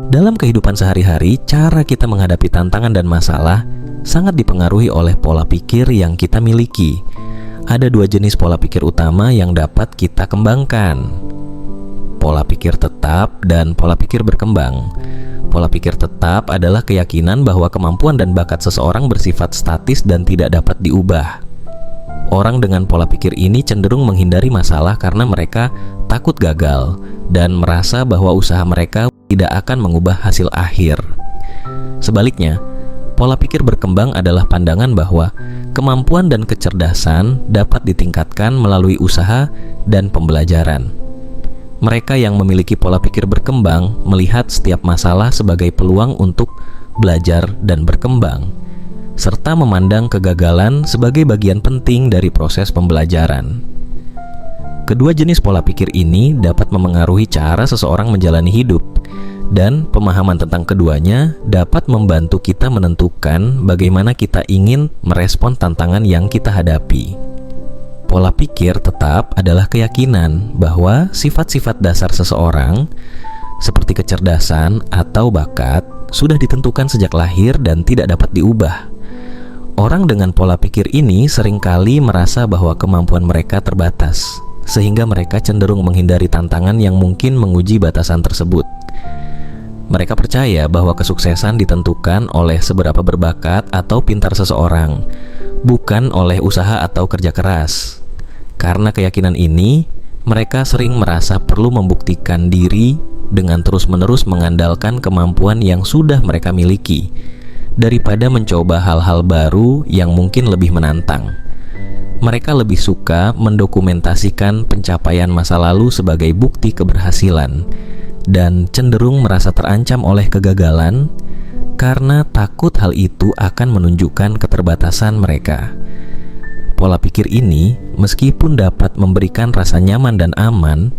Dalam kehidupan sehari-hari, cara kita menghadapi tantangan dan masalah sangat dipengaruhi oleh pola pikir yang kita miliki. Ada dua jenis pola pikir utama yang dapat kita kembangkan: pola pikir tetap dan pola pikir berkembang. Pola pikir tetap adalah keyakinan bahwa kemampuan dan bakat seseorang bersifat statis dan tidak dapat diubah. Orang dengan pola pikir ini cenderung menghindari masalah karena mereka takut gagal dan merasa bahwa usaha mereka tidak akan mengubah hasil akhir. Sebaliknya, pola pikir berkembang adalah pandangan bahwa kemampuan dan kecerdasan dapat ditingkatkan melalui usaha dan pembelajaran. Mereka yang memiliki pola pikir berkembang melihat setiap masalah sebagai peluang untuk belajar dan berkembang, serta memandang kegagalan sebagai bagian penting dari proses pembelajaran. Kedua jenis pola pikir ini dapat memengaruhi cara seseorang menjalani hidup, dan pemahaman tentang keduanya dapat membantu kita menentukan bagaimana kita ingin merespon tantangan yang kita hadapi. Pola pikir tetap adalah keyakinan bahwa sifat-sifat dasar seseorang, seperti kecerdasan atau bakat, sudah ditentukan sejak lahir dan tidak dapat diubah. Orang dengan pola pikir ini seringkali merasa bahwa kemampuan mereka terbatas, sehingga mereka cenderung menghindari tantangan yang mungkin menguji batasan tersebut. Mereka percaya bahwa kesuksesan ditentukan oleh seberapa berbakat atau pintar seseorang, bukan oleh usaha atau kerja keras. Karena keyakinan ini, mereka sering merasa perlu membuktikan diri dengan terus-menerus mengandalkan kemampuan yang sudah mereka miliki, daripada mencoba hal-hal baru yang mungkin lebih menantang. Mereka lebih suka mendokumentasikan pencapaian masa lalu sebagai bukti keberhasilan dan cenderung merasa terancam oleh kegagalan karena takut hal itu akan menunjukkan keterbatasan mereka. Pola pikir ini, meskipun dapat memberikan rasa nyaman dan aman,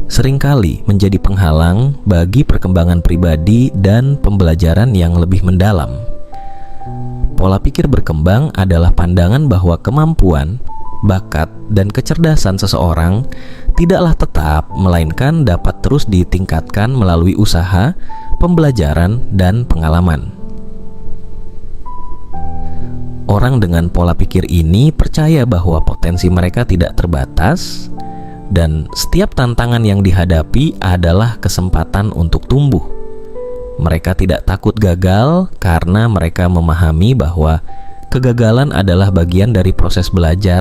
seringkali menjadi penghalang bagi perkembangan pribadi dan pembelajaran yang lebih mendalam. Pola pikir berkembang adalah pandangan bahwa kemampuan, bakat, dan kecerdasan seseorang tidaklah tetap, melainkan dapat terus ditingkatkan melalui usaha, pembelajaran, dan pengalaman. Orang dengan pola pikir ini percaya bahwa potensi mereka tidak terbatas, dan setiap tantangan yang dihadapi adalah kesempatan untuk tumbuh. Mereka tidak takut gagal karena mereka memahami bahwa kegagalan adalah bagian dari proses belajar,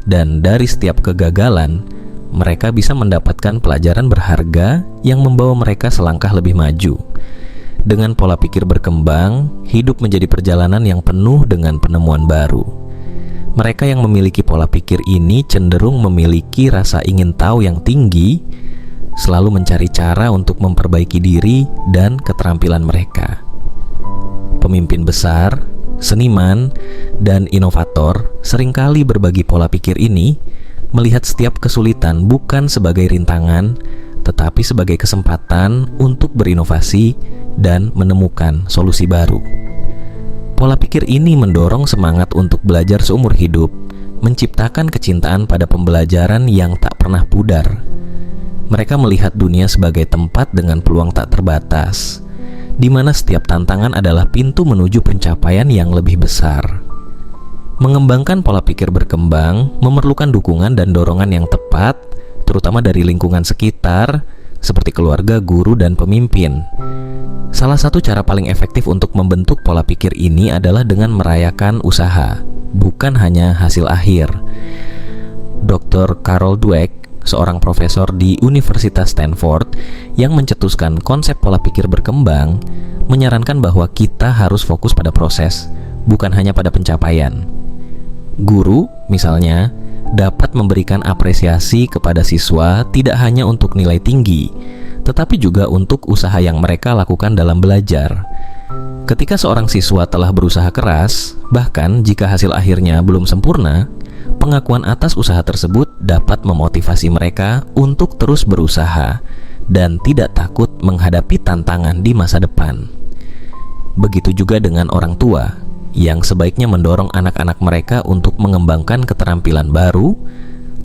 dan dari setiap kegagalan, mereka bisa mendapatkan pelajaran berharga yang membawa mereka selangkah lebih maju. Dengan pola pikir berkembang, hidup menjadi perjalanan yang penuh dengan penemuan baru. Mereka yang memiliki pola pikir ini cenderung memiliki rasa ingin tahu yang tinggi, selalu mencari cara untuk memperbaiki diri dan keterampilan mereka. Pemimpin besar, seniman, dan inovator seringkali berbagi pola pikir ini, melihat setiap kesulitan bukan sebagai rintangan, tetapi sebagai kesempatan untuk berinovasi dan menemukan solusi baru. Pola pikir ini mendorong semangat untuk belajar seumur hidup, menciptakan kecintaan pada pembelajaran yang tak pernah pudar. Mereka melihat dunia sebagai tempat dengan peluang tak terbatas, di mana setiap tantangan adalah pintu menuju pencapaian yang lebih besar. Mengembangkan pola pikir berkembang memerlukan dukungan dan dorongan yang tepat, terutama dari lingkungan sekitar, seperti keluarga, guru, dan pemimpin. Salah satu cara paling efektif untuk membentuk pola pikir ini adalah dengan merayakan usaha, bukan hanya hasil akhir. Dr. Carol Dweck, seorang profesor di Universitas Stanford yang mencetuskan konsep pola pikir berkembang, menyarankan bahwa kita harus fokus pada proses, bukan hanya pada pencapaian. Guru, misalnya, dapat memberikan apresiasi kepada siswa tidak hanya untuk nilai tinggi, tetapi juga untuk usaha yang mereka lakukan dalam belajar. Ketika seorang siswa telah berusaha keras, bahkan jika hasil akhirnya belum sempurna, pengakuan atas usaha tersebut dapat memotivasi mereka untuk terus berusaha dan tidak takut menghadapi tantangan di masa depan. Begitu juga dengan orang tua yang sebaiknya mendorong anak-anak mereka untuk mengembangkan keterampilan baru,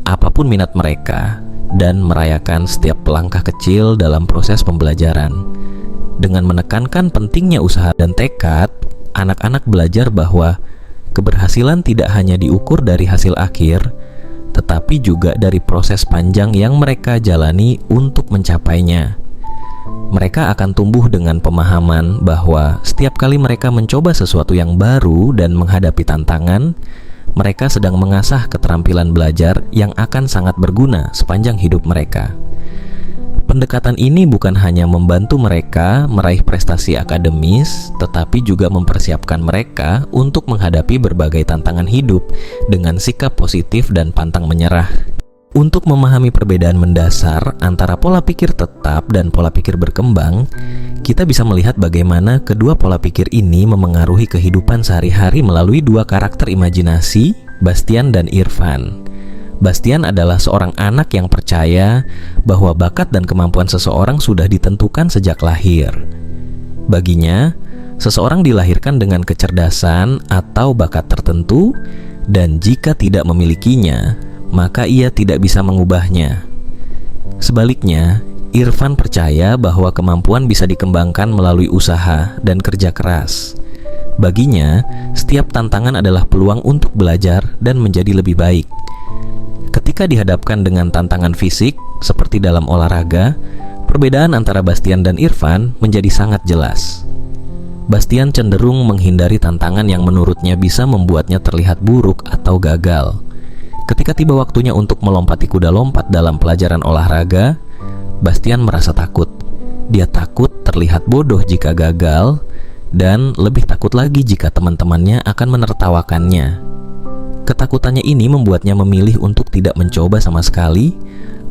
apapun minat mereka, dan merayakan setiap langkah kecil dalam proses pembelajaran. Dengan menekankan pentingnya usaha dan tekad, anak-anak belajar bahwa keberhasilan tidak hanya diukur dari hasil akhir, tetapi juga dari proses panjang yang mereka jalani untuk mencapainya. Mereka akan tumbuh dengan pemahaman bahwa setiap kali mereka mencoba sesuatu yang baru dan menghadapi tantangan, mereka sedang mengasah keterampilan belajar yang akan sangat berguna sepanjang hidup mereka. Pendekatan ini bukan hanya membantu mereka meraih prestasi akademis, tetapi juga mempersiapkan mereka untuk menghadapi berbagai tantangan hidup dengan sikap positif dan pantang menyerah. Untuk memahami perbedaan mendasar antara pola pikir tetap dan pola pikir berkembang, kita bisa melihat bagaimana kedua pola pikir ini memengaruhi kehidupan sehari-hari melalui dua karakter imajinasi, Bastian dan Irfan. Bastian adalah seorang anak yang percaya bahwa bakat dan kemampuan seseorang sudah ditentukan sejak lahir. Baginya, seseorang dilahirkan dengan kecerdasan atau bakat tertentu, dan jika tidak memilikinya, maka ia tidak bisa mengubahnya. Sebaliknya, Irfan percaya bahwa kemampuan bisa dikembangkan melalui usaha dan kerja keras. Baginya, setiap tantangan adalah peluang untuk belajar dan menjadi lebih baik. Ketika dihadapkan dengan tantangan fisik, seperti dalam olahraga, perbedaan antara Bastian dan Irfan menjadi sangat jelas. Bastian cenderung menghindari tantangan yang menurutnya bisa membuatnya terlihat buruk atau gagal. Ketika tiba waktunya untuk melompati kuda lompat dalam pelajaran olahraga, Bastian merasa takut. Dia takut terlihat bodoh jika gagal, dan lebih takut lagi jika teman-temannya akan menertawakannya. Ketakutannya ini membuatnya memilih untuk tidak mencoba sama sekali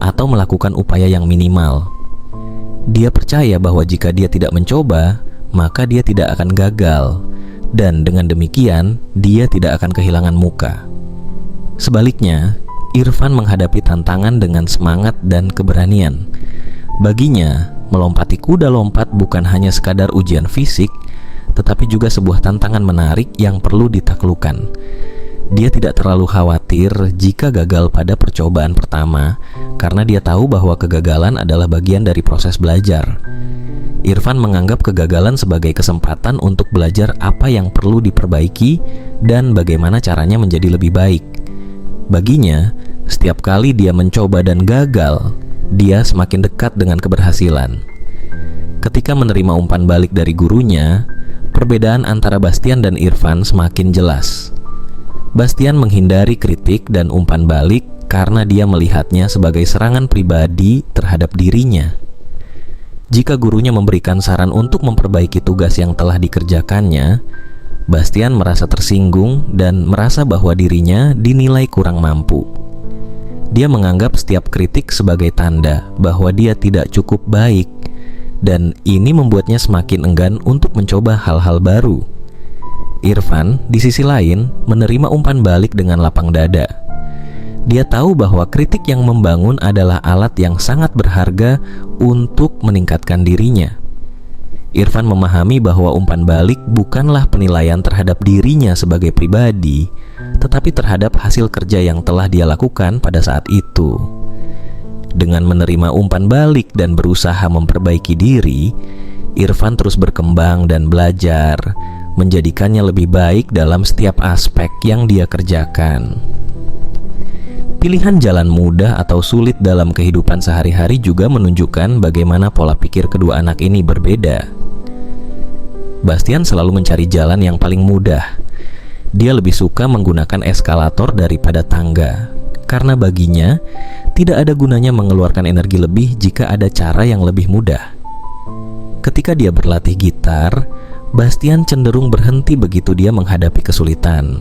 atau melakukan upaya yang minimal. Dia percaya bahwa jika dia tidak mencoba, maka dia tidak akan gagal, dan dengan demikian, dia tidak akan kehilangan muka. Sebaliknya, Irfan menghadapi tantangan dengan semangat dan keberanian. Baginya, melompati kuda lompat bukan hanya sekadar ujian fisik, tetapi juga sebuah tantangan menarik yang perlu ditaklukkan. Dia tidak terlalu khawatir jika gagal pada percobaan pertama, karena dia tahu bahwa kegagalan adalah bagian dari proses belajar. Irfan menganggap kegagalan sebagai kesempatan untuk belajar apa yang perlu diperbaiki dan bagaimana caranya menjadi lebih baik. Baginya, setiap kali dia mencoba dan gagal, dia semakin dekat dengan keberhasilan. Ketika menerima umpan balik dari gurunya, perbedaan antara Bastian dan Irfan semakin jelas. Bastian menghindari kritik dan umpan balik karena dia melihatnya sebagai serangan pribadi terhadap dirinya. Jika gurunya memberikan saran untuk memperbaiki tugas yang telah dikerjakannya, Bastian merasa tersinggung dan merasa bahwa dirinya dinilai kurang mampu. Dia menganggap setiap kritik sebagai tanda bahwa dia tidak cukup baik, dan ini membuatnya semakin enggan untuk mencoba hal-hal baru. Irfan, di sisi lain, menerima umpan balik dengan lapang dada. Dia tahu bahwa kritik yang membangun adalah alat yang sangat berharga untuk meningkatkan dirinya. Irfan memahami bahwa umpan balik bukanlah penilaian terhadap dirinya sebagai pribadi, tetapi terhadap hasil kerja yang telah dia lakukan pada saat itu. Dengan menerima umpan balik dan berusaha memperbaiki diri, Irfan terus berkembang dan belajar, menjadikannya lebih baik dalam setiap aspek yang dia kerjakan. Pilihan jalan mudah atau sulit dalam kehidupan sehari-hari juga menunjukkan bagaimana pola pikir kedua anak ini berbeda. Bastian selalu mencari jalan yang paling mudah. Dia lebih suka menggunakan eskalator daripada tangga, karena baginya tidak ada gunanya mengeluarkan energi lebih jika ada cara yang lebih mudah. Ketika dia berlatih gitar, Bastian cenderung berhenti begitu dia menghadapi kesulitan.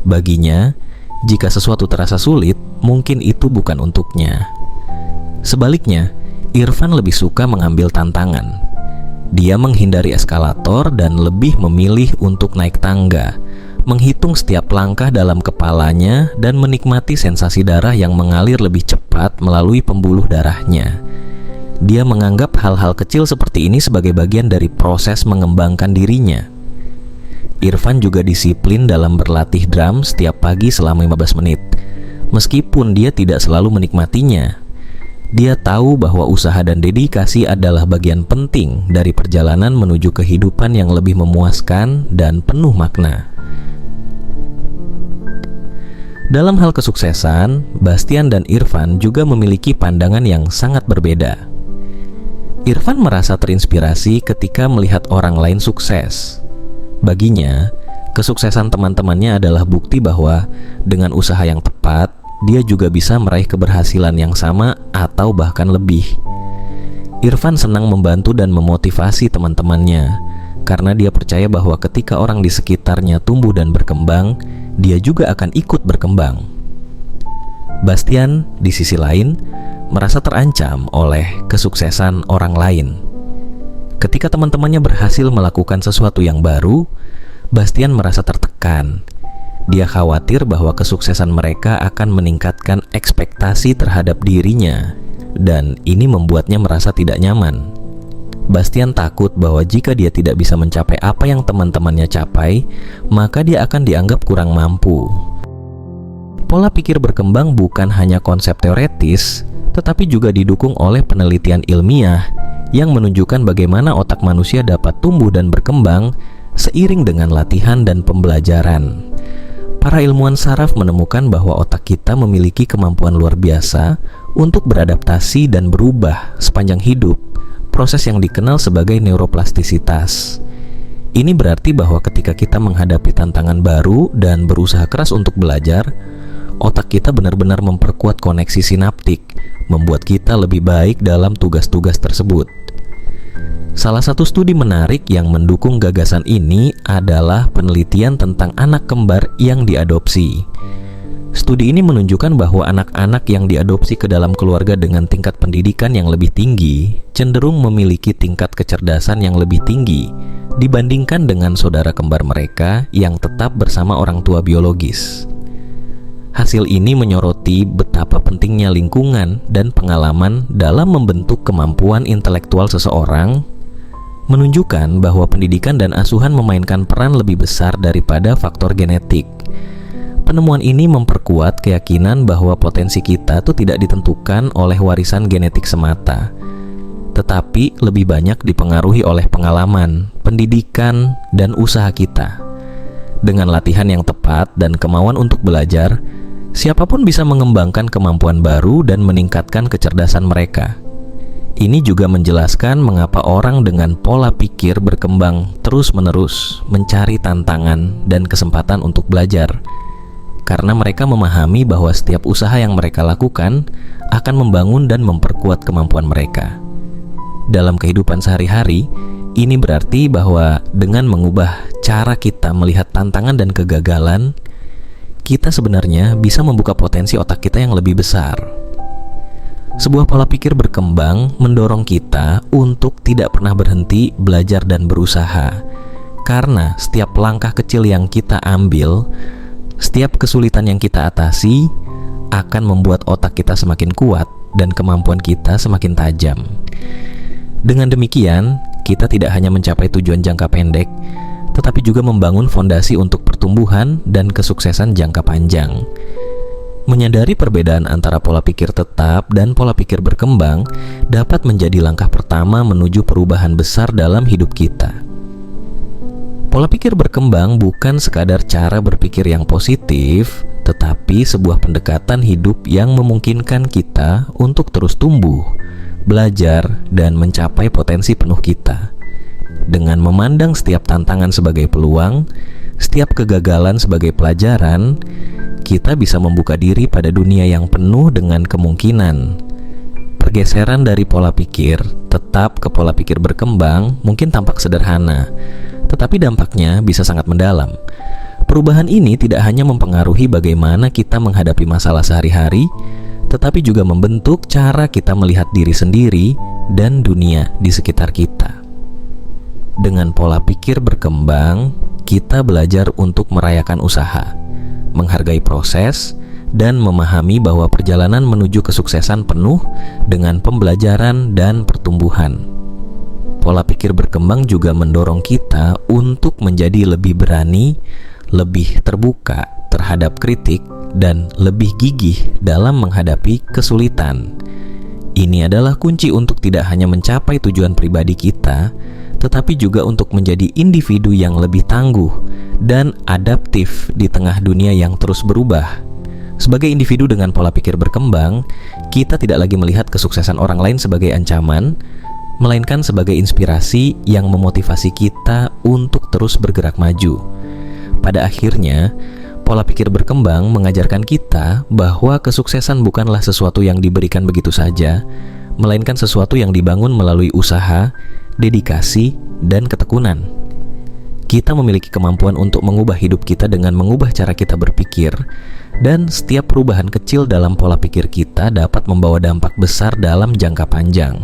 Baginya, jika sesuatu terasa sulit, mungkin itu bukan untuknya. Sebaliknya, Irfan lebih suka mengambil tantangan. Dia menghindari eskalator dan lebih memilih untuk naik tangga, menghitung setiap langkah dalam kepalanya dan menikmati sensasi darah yang mengalir lebih cepat melalui pembuluh darahnya. Dia menganggap hal-hal kecil seperti ini sebagai bagian dari proses mengembangkan dirinya. Irfan juga disiplin dalam berlatih drum setiap pagi selama 15 menit, meskipun dia tidak selalu menikmatinya. Dia tahu bahwa usaha dan dedikasi adalah bagian penting dari perjalanan menuju kehidupan yang lebih memuaskan dan penuh makna. Dalam hal kesuksesan, Bastian dan Irfan juga memiliki pandangan yang sangat berbeda. Irfan merasa terinspirasi ketika melihat orang lain sukses. Baginya, kesuksesan teman-temannya adalah bukti bahwa dengan usaha yang tepat, dia juga bisa meraih keberhasilan yang sama atau bahkan lebih. Irfan senang membantu dan memotivasi teman-temannya karena dia percaya bahwa ketika orang di sekitarnya tumbuh dan berkembang, dia juga akan ikut berkembang. Bastian, di sisi lain, merasa terancam oleh kesuksesan orang lain. Ketika teman-temannya berhasil melakukan sesuatu yang baru, Bastian merasa tertekan. Dia khawatir bahwa kesuksesan mereka akan meningkatkan ekspektasi terhadap dirinya, dan ini membuatnya merasa tidak nyaman. Bastian takut bahwa jika dia tidak bisa mencapai apa yang teman-temannya capai, maka dia akan dianggap kurang mampu. Pola pikir berkembang bukan hanya konsep teoretis, tetapi juga didukung oleh penelitian ilmiah yang menunjukkan bagaimana otak manusia dapat tumbuh dan berkembang seiring dengan latihan dan pembelajaran. Para ilmuwan saraf menemukan bahwa otak kita memiliki kemampuan luar biasa untuk beradaptasi dan berubah sepanjang hidup, proses yang dikenal sebagai neuroplastisitas. Ini berarti bahwa ketika kita menghadapi tantangan baru dan berusaha keras untuk belajar, otak kita benar-benar memperkuat koneksi sinaptik, membuat kita lebih baik dalam tugas-tugas tersebut. Salah satu studi menarik yang mendukung gagasan ini adalah penelitian tentang anak kembar yang diadopsi. Studi ini menunjukkan bahwa anak-anak yang diadopsi ke dalam keluarga dengan tingkat pendidikan yang lebih tinggi cenderung memiliki tingkat kecerdasan yang lebih tinggi dibandingkan dengan saudara kembar mereka yang tetap bersama orang tua biologis. Hasil ini menyoroti betapa pentingnya lingkungan dan pengalaman dalam membentuk kemampuan intelektual seseorang, menunjukkan bahwa pendidikan dan asuhan memainkan peran lebih besar daripada faktor genetik. Penemuan ini memperkuat keyakinan bahwa potensi kita itu tidak ditentukan oleh warisan genetik semata, tetapi lebih banyak dipengaruhi oleh pengalaman, pendidikan, dan usaha kita. Dengan latihan yang tepat dan kemauan untuk belajar, siapapun bisa mengembangkan kemampuan baru dan meningkatkan kecerdasan mereka. Ini juga menjelaskan mengapa orang dengan pola pikir berkembang terus-menerus mencari tantangan dan kesempatan untuk belajar, karena mereka memahami bahwa setiap usaha yang mereka lakukan akan membangun dan memperkuat kemampuan mereka. Dalam kehidupan sehari-hari, ini berarti bahwa dengan mengubah cara kita melihat tantangan dan kegagalan, kita sebenarnya bisa membuka potensi otak kita yang lebih besar. Sebuah pola pikir berkembang mendorong kita untuk tidak pernah berhenti belajar dan berusaha, karena setiap langkah kecil yang kita ambil, setiap kesulitan yang kita atasi akan membuat otak kita semakin kuat dan kemampuan kita semakin tajam. Dengan demikian, kita tidak hanya mencapai tujuan jangka pendek, tetapi juga membangun fondasi untuk pertumbuhan dan kesuksesan jangka panjang. Menyadari perbedaan antara pola pikir tetap dan pola pikir berkembang dapat menjadi langkah pertama menuju perubahan besar dalam hidup kita. Pola pikir berkembang bukan sekadar cara berpikir yang positif, tetapi sebuah pendekatan hidup yang memungkinkan kita untuk terus tumbuh, belajar, dan mencapai potensi penuh kita. Dengan memandang setiap tantangan sebagai peluang, setiap kegagalan sebagai pelajaran, kita bisa membuka diri pada dunia yang penuh dengan kemungkinan. Pergeseran dari pola pikir tetap ke pola pikir berkembang mungkin tampak sederhana, tetapi dampaknya bisa sangat mendalam. Perubahan ini tidak hanya mempengaruhi bagaimana kita menghadapi masalah sehari-hari, tetapi juga membentuk cara kita melihat diri sendiri dan dunia di sekitar kita. Dengan pola pikir berkembang, kita belajar untuk merayakan usaha, menghargai proses, dan memahami bahwa perjalanan menuju kesuksesan penuh dengan pembelajaran dan pertumbuhan. Pola pikir berkembang juga mendorong kita untuk menjadi lebih berani, lebih terbuka terhadap kritik, dan lebih gigih dalam menghadapi kesulitan. Ini adalah kunci untuk tidak hanya mencapai tujuan pribadi kita, tetapi juga untuk menjadi individu yang lebih tangguh dan adaptif di tengah dunia yang terus berubah. Sebagai individu dengan pola pikir berkembang, kita tidak lagi melihat kesuksesan orang lain sebagai ancaman, melainkan sebagai inspirasi yang memotivasi kita untuk terus bergerak maju. Pada akhirnya, pola pikir berkembang mengajarkan kita bahwa kesuksesan bukanlah sesuatu yang diberikan begitu saja, melainkan sesuatu yang dibangun melalui usaha, dedikasi, dan ketekunan. Kita memiliki kemampuan untuk mengubah hidup kita dengan mengubah cara kita berpikir, dan setiap perubahan kecil dalam pola pikir kita dapat membawa dampak besar dalam jangka panjang.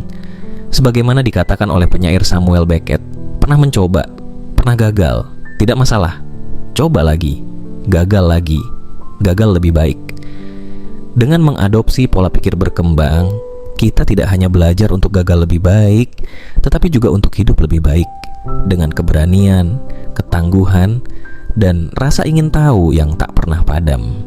Sebagaimana dikatakan oleh penyair Samuel Beckett, pernah mencoba, pernah gagal, tidak masalah. Coba lagi, gagal lebih baik. Dengan mengadopsi pola pikir berkembang, kita tidak hanya belajar untuk gagal lebih baik, tetapi juga untuk hidup lebih baik, dengan keberanian, ketangguhan, dan rasa ingin tahu yang tak pernah padam.